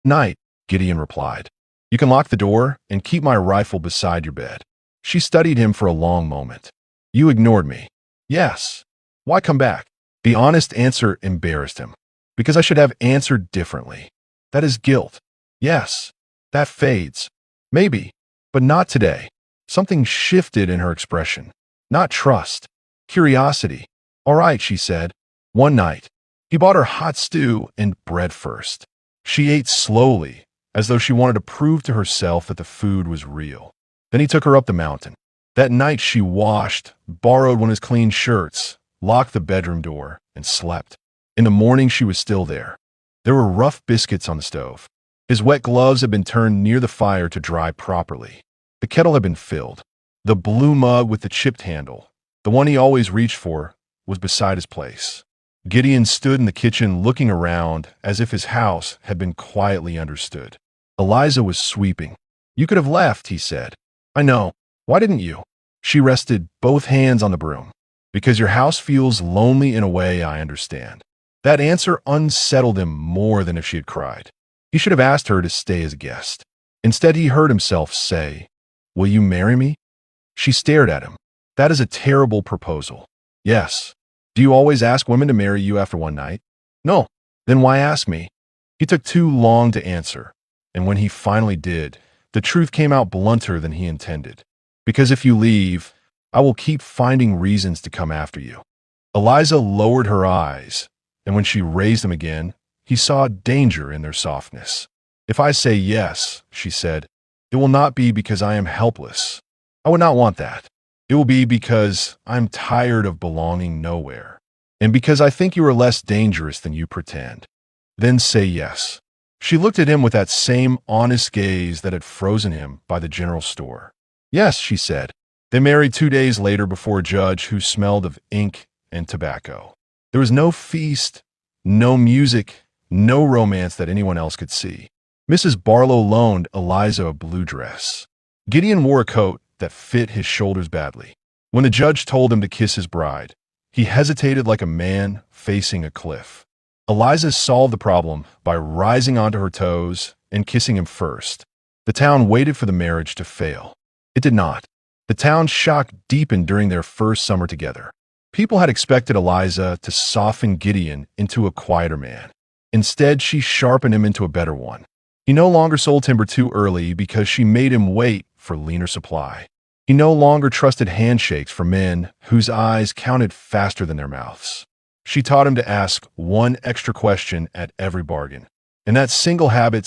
Night, Gideon replied. You can lock the door and keep my rifle beside your bed. She studied him for a long moment. You ignored me. Yes. Why come back? The honest answer embarrassed him. Because I should have answered differently. That is guilt. Yes. That fades. Maybe. But not today. Something shifted in her expression. Not trust. Curiosity. All right, she said. One night, he bought her hot stew and bread first. She ate slowly, as though she wanted to prove to herself that the food was real. Then he took her up the mountain. That night she washed, borrowed one of his clean shirts, locked the bedroom door, and slept. In the morning she was still there. There were rough biscuits on the stove. His wet gloves had been turned near the fire to dry properly. The kettle had been filled. The blue mug with the chipped handle, the one he always reached for, was beside his place. Gideon stood in the kitchen looking around as if his house had been quietly understood. Eliza was sweeping. You could have left, he said. I know. Why didn't you? She rested both hands on the broom. Because your house feels lonely in a way I understand. That answer unsettled him more than if she had cried. He should have asked her to stay as a guest. Instead, he heard himself say, Will you marry me? She stared at him. That is a terrible proposal. Yes. Do you always ask women to marry you after one night? No. Then why ask me? He took too long to answer, and when he finally did, the truth came out blunter than he intended. Because if you leave, I will keep finding reasons to come after you. Eliza lowered her eyes, and when she raised them again, he saw danger in their softness. If I say yes, she said, it will not be because I am helpless. I would not want that. It will be because I'm tired of belonging nowhere, and because I think you are less dangerous than you pretend. Then say yes. She looked at him with that same honest gaze that had frozen him by the general store. Yes, she said. They married 2 days later before a judge who smelled of ink and tobacco. There was no feast, no music, no romance that anyone else could see. Mrs. Barlow loaned Eliza a blue dress. Gideon wore a coat that fit his shoulders badly. When the judge told him to kiss his bride, he hesitated like a man facing a cliff. Eliza solved the problem by rising onto her toes and kissing him first. The town waited for the marriage to fail. It did not. The town's shock deepened during their first summer together. People had expected Eliza to soften Gideon into a quieter man. Instead, she sharpened him into a better one. He no longer sold timber too early because she made him wait for leaner supply. He no longer trusted handshakes for men whose eyes counted faster than their mouths. She taught him to ask one extra question at every bargain, and that single habit